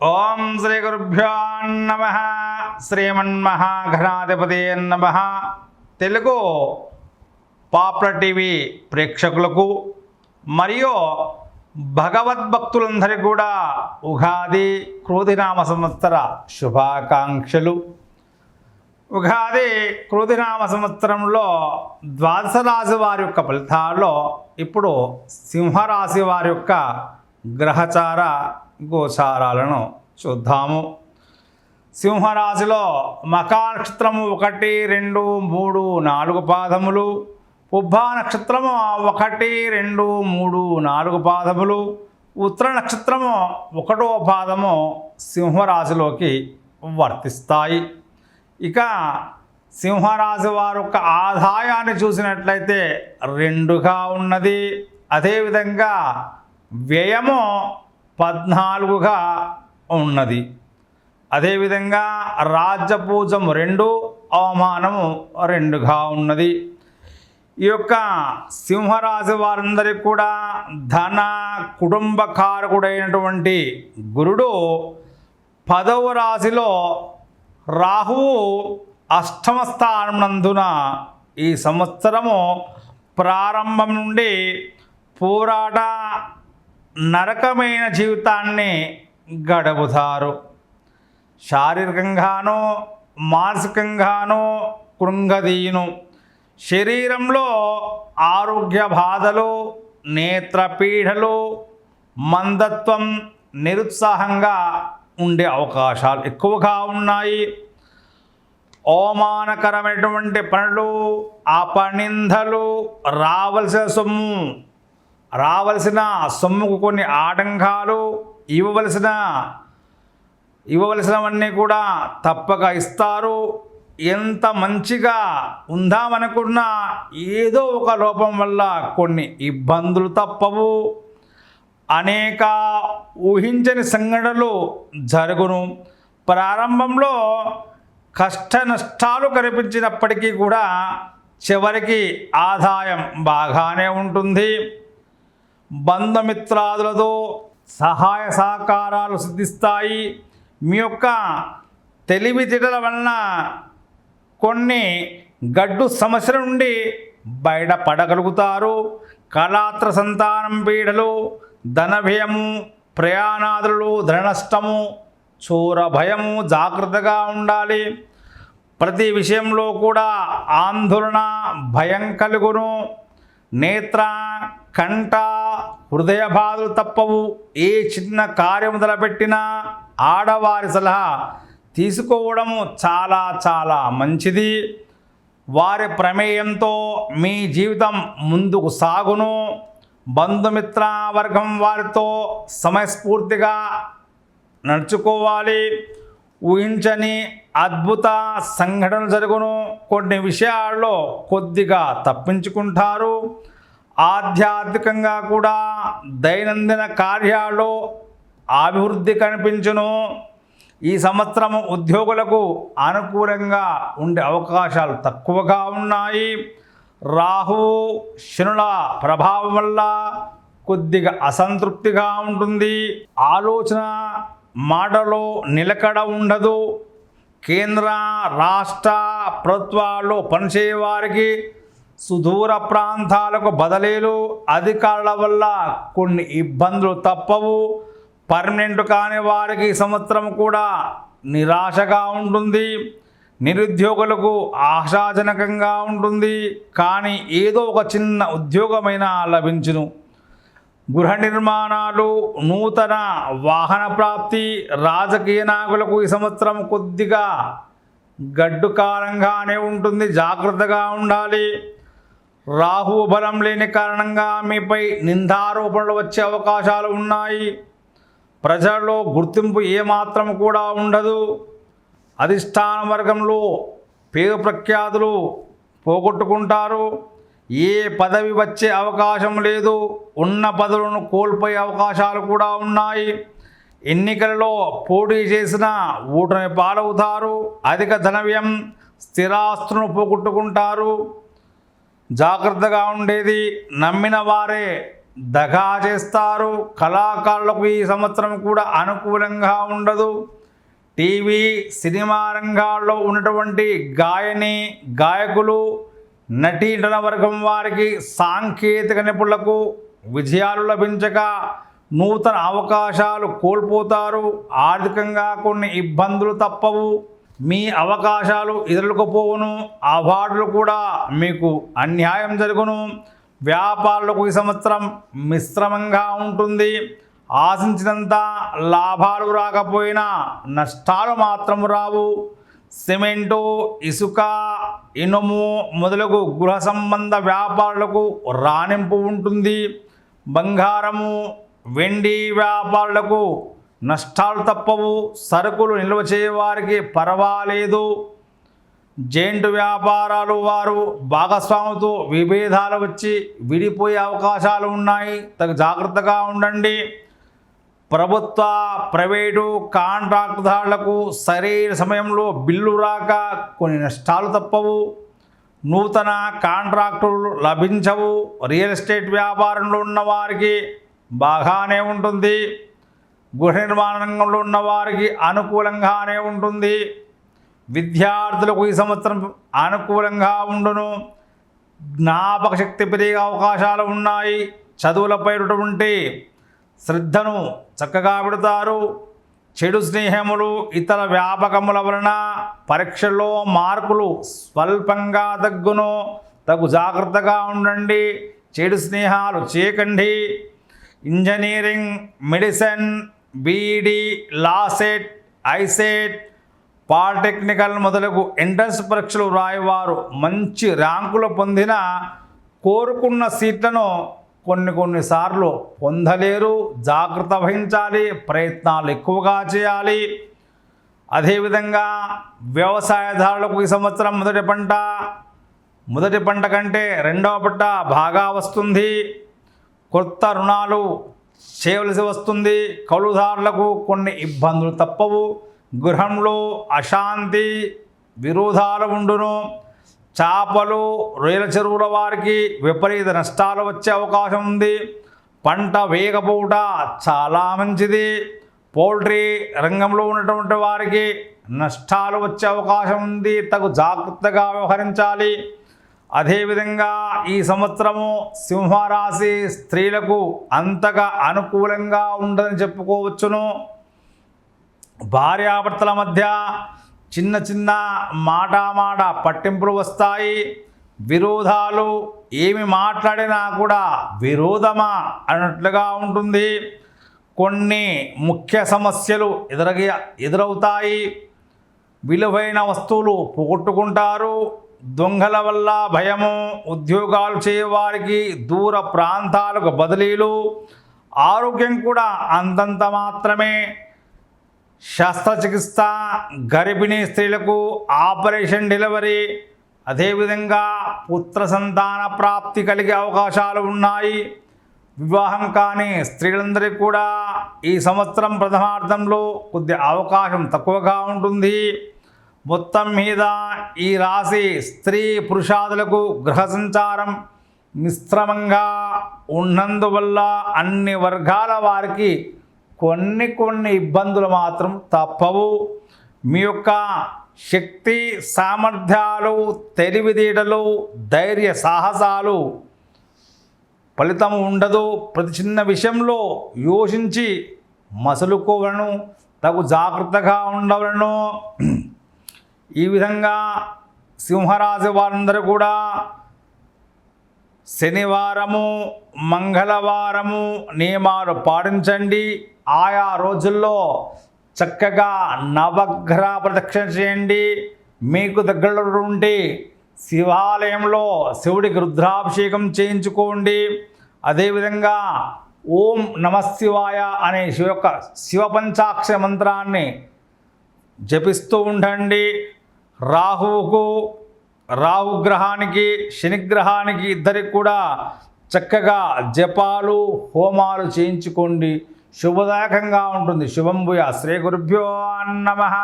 ఓం శ్రీ గురుభ్యో నమ. శ్రీమన్మహాగణాధిపతే నమ. తెలుగు పాపులర్ టీవీ ప్రేక్షకులకు మరియు భగవద్భక్తులందరికీ కూడా ఉగాది క్రోధినామ సంవత్సర శుభాకాంక్షలు. ఉగాది క్రోధినామ సంవత్సరంలో ద్వాదశ రాశి వారి యొక్క ఫలితాల్లో ఇప్పుడు సింహరాశి వారి యొక్క గ్రహచార గోచారాలను చూద్దాము. సింహరాశిలో మకా నక్షత్రము 1, 2, 3, 4 పాదములు, పుబ్బా నక్షత్రము 1, 2, 3, 4 పాదములు, ఉత్తర నక్షత్రము 1వ పాదము సింహరాశిలోకి వర్తిస్తాయి. ఇక సింహరాశి వారి యొక్క ఆదాయాన్ని చూసినట్లయితే 2గా ఉన్నది. అదేవిధంగా వ్యయము 14గా ఉన్నది. అదేవిధంగా రాజ్యపూజము 2, అవమానము 2గా ఉన్నది. ఈ యొక్క సింహరాశి వారందరికీ కూడా ధన కుటుంబకారకుడైనటువంటి గురుడు 10వ రాశిలో, రాహువు 8వ స్థానం నందున ఈ సంవత్సరము ప్రారంభం నుండి పోరాట నరకమైన జీవితాన్ని గడుపుతారు. శారీరకంగానో మానసికంగానో కృంగదీయును. శరీరంలో ఆరోగ్య బాధలు, నేత్రపీడలు, మందత్వం, నిరుత్సాహంగా ఉండే అవకాశాలు ఎక్కువగా ఉన్నాయి. అవమానకరమైనటువంటి పనులు, అపనిందలు, రావలసిన సొమ్ముకు కొన్ని ఆటంకాలు, ఇవ్వవలసినవన్నీ కూడా తప్పక ఇస్తారు. ఎంత మంచిగా ఉందామనుకున్నా ఏదో ఒక లోపం వల్ల కొన్ని ఇబ్బందులు తప్పవు. అనేక ఊహించని సంఘటనలు జరుగును. ప్రారంభంలో కష్ట నష్టాలు కనిపించినప్పటికీ కూడా చివరికి ఆదాయం బాగానే ఉంటుంది. బంధుమిత్రాదులతో సహాయ సహకారాలు సిద్ధిస్తాయి. మీ యొక్క తెలివితేటల వలన కొన్ని గడ్డు సమస్యల నుండి బయటపడగలుగుతారు. కళాత్ర సంతానం పీడలు, ధన భయము, ప్రయాణాదులు, ధన నష్టము, చోర భయము, జాగ్రత్తగా ఉండాలి. ప్రతి విషయంలో కూడా ఆందోళన, భయం కలుగును. నేత్ర, కంఠ, హృదయ బాధలు తప్పవు. ఏ చిన్న కార్యం మొదలుపెట్టినా ఆడవారి సలహా తీసుకోవడము చాలా చాలా మంచిది. వారి ప్రమేయంతో మీ జీవితం ముందుకు సాగును. బంధుమిత్ర వర్గం వారితో సమయస్ఫూర్తిగా నడుచుకోవాలి. ఊహించని అద్భుత సంఘటనలు జరుగును. కొన్ని విషయాల్లో కొద్దిగా తప్పించుకుంటారు. ఆధ్యాత్మికంగా కూడా దైనందిన కార్యాల్లో అభివృద్ధి కనిపించును. ఈ సంవత్సరం ఉద్యోగులకు అనుకూలంగా ఉండే అవకాశాలు తక్కువగా ఉన్నాయి. రాహువు శనుల ప్రభావం వల్ల కొద్దిగా అసంతృప్తిగా ఉంటుంది. ఆలోచన మాటలో నిలకడ ఉండదు. కేంద్ర రాష్ట్ర ప్రభుత్వాల్లో పనిచేయవారికి సుదూర ప్రాంతాలకు బదిలీలు, అధికారుల వల్ల కొన్ని ఇబ్బందులు తప్పవు. పర్మనెంట్ కాని వారికి ఈ సంవత్సరం కూడా నిరాశగా ఉంటుంది. నిరుద్యోగులకు ఆశాజనకంగా ఉంటుంది. కానీ ఏదో ఒక చిన్న ఉద్యోగమైనా లభించును. గృహ నిర్మాణాలు, నూతన వాహన ప్రాప్తి, రాజకీయ నాయకులకు ఈ సంవత్సరం కొద్దిగా గడ్డు కాలంగానే ఉంటుంది. జాగ్రత్తగా ఉండాలి. రాహువు బలం లేని కారణంగా మీపై నిందారోపణలు వచ్చే అవకాశాలు ఉన్నాయి. ప్రజల్లో గుర్తింపు ఏమాత్రం కూడా ఉండదు. అధిష్టాన వర్గంలో పేరు ప్రఖ్యాతులు పోగొట్టుకుంటారు. ఏ పదవి వచ్చే అవకాశం లేదు. ఉన్న పదవులను కోల్పోయే అవకాశాలు కూడా ఉన్నాయి. ఎన్నికలలో పోటీ చేసిన ఓటమి పాలవుతారు. అధిక ధన వ్యయం, స్థిరాస్తులను పోగొట్టుకుంటారు. జాగ్రత్తగా ఉండేది. నమ్మిన వారే దగా చేస్తారు. కళాకారులకు ఈ సంవత్సరం కూడా అనుకూలంగా ఉండదు. టీవీ సినిమా రంగాల్లో ఉన్నటువంటి గాయని గాయకులు నటీనట వర్గం వారికి సాంకేతిక నిపుణులకు విజయాలు లభించక నూతన అవకాశాలు కోల్పోతారు. ఆర్థికంగా కొన్ని ఇబ్బందులు తప్పవు. మీ అవకాశాలు ఇతరులకు పోవును. అవార్డులు కూడా మీకు అన్యాయం జరుగును. వ్యాపారులకు ఈ సంవత్సరం మిశ్రమంగా ఉంటుంది. ఆశించినంత లాభాలు రాకపోయినా నష్టాలు మాత్రం రావు. సిమెంటు, ఇసుక, ఇనుము మొదలగు గృహ సంబంధ వ్యాపారులకు రాణింపు ఉంటుంది. బంగారము, వెండి వ్యాపారులకు నష్టాలు తప్పవు. సరుకులు నిల్వ చేయవారికి పర్వాలేదు. జెయింట్ వ్యాపారాలు వారు భాగస్వాములతో విభేదాలు వచ్చి విడిపోయే అవకాశాలు ఉన్నాయి. తగు జాగ్రత్తగా ఉండండి. ప్రభుత్వ ప్రైవేటు కాంట్రాక్టుదారులకు సరైన సమయంలో బిల్లు రాక కొన్ని నష్టాలు తప్పవు. నూతన కాంట్రాక్టులు లభించవు. రియల్ ఎస్టేట్ వ్యాపారంలో ఉన్న వారికి బాగానే ఉంటుంది. గృహ నిర్మాణ రంగంలో ఉన్న వారికి అనుకూలంగానే ఉంటుంది. విద్యార్థులకు ఈ సంవత్సరం అనుకూలంగా ఉండును. జ్ఞాపక శక్తి పెరిగే అవకాశాలు ఉన్నాయి. చదువులపై ఉన్నటువంటి శ్రద్ధను చక్కగా పెడతారు. చెడు స్నేహములు, ఇతర వ్యాపకముల వలన పరీక్షల్లో మార్కులు స్వల్పంగా తగ్గును. తగు జాగ్రత్తగా ఉండండి. చెడు స్నేహాలు చేయకండి. Engineering, medicine, B E D, LAWCET, ICET, polytechnical మొదలగు ఎంట్రన్స్ పరీక్షలు రాయవారు మంచి ర్యాంకులు పొందిన కోరుకున్న సీట్లను కొన్నిసార్లు పొందలేరు. జాగ్రత్త వహించాలి. ప్రయత్నాలు ఎక్కువగా చేయాలి. అదేవిధంగా వ్యవసాయదారులకు ఈ సంవత్సరం మొదటి పంట కంటే రెండవ పంట బాగా వస్తుంది. కొత్త రుణాలు చేయవలసి వస్తుంది. కౌలుదారులకు కొన్ని ఇబ్బందులు తప్పవు. గృహంలో అశాంతి, విరోధాలు ఉండును. చేపలు, రొయ్యల చెరువుల వారికి విపరీత నష్టాలు వచ్చే అవకాశం ఉంది. పంట వేయకపోవుట చాలా మంచిది. పౌల్ట్రీ రంగంలో ఉన్నటువంటి వారికి నష్టాలు వచ్చే అవకాశం ఉంది. తగు జాగ్రత్తగా వ్యవహరించాలి. అదేవిధంగా ఈ సంవత్సరము సింహరాశి స్త్రీలకు అంతగా అనుకూలంగా ఉండదని చెప్పుకోవచ్చును. భార్యాభర్తల మధ్య చిన్న చిన్న మాట పట్టింపులు వస్తాయి. విరోధాలు, ఏమి మాట్లాడినా కూడా విరోధమా అన్నట్లుగా ఉంటుంది. కొన్ని ముఖ్య సమస్యలు ఎదురవుతాయి. విలువైన వస్తువులు పోగొట్టుకుంటారు. దొంగల వల్ల భయము. ఉద్యోగాలు చేయవారికి దూర ప్రాంతాలకు బదిలీలు. ఆరోగ్యం కూడా అంతంత మాత్రమే. శస్త్రచికిత్స, గర్భిణీ స్త్రీలకు ఆపరేషన్, డెలివరీ, అదేవిధంగా పుత్ర సంతాన ప్రాప్తి కలిగే అవకాశాలు ఉన్నాయి. వివాహం కాని స్త్రీలందరికీ కూడా ఈ సంవత్సరం ప్రథమార్థంలో కొద్ది అవకాశం తక్కువగా ఉంటుంది. మొత్తం మీద ఈ రాశి స్త్రీ పురుషాదులకు గృహ సంచారం మిశ్రమంగా ఉన్నందువల్ల అన్ని వర్గాల వారికి కొన్ని ఇబ్బందులు మాత్రం తప్పవు. మీ యొక్క శక్తి సామర్థ్యాలు, తెలివితేటలు, ధైర్య సాహసాలు ఫలితం ఉండదు. ప్రతి చిన్న విషయంలో యోచించి మసులుకోవలను. తగు జాగ్రత్తగా ఉండవలను. ఈ విధంగా సింహరాశి వారందరూ కూడా శనివారము, మంగళవారము నియమాలు పాటించండి. ఆయా రోజుల్లో చక్కగా నవగ్రహ ప్రదక్షిణ చేయండి. మీకు దగ్గరలో ఉండి శివాలయంలో శివుడికి రుద్రాభిషేకం చేయించుకోండి. అదేవిధంగా ఓం నమశివాయ అనే శివ పంచాక్షర మంత్రాన్ని జపిస్తూ ఉండండి. రాహుగ్రహానికి, శనిగ్రహానికి ఇద్దరికి కూడా చక్కగా జపాలు, హోమాలు చేయించుకోండి. శుభదాయకంగా ఉంటుంది. శుభం భూయా. శ్రీ గురుభ్యో నమః.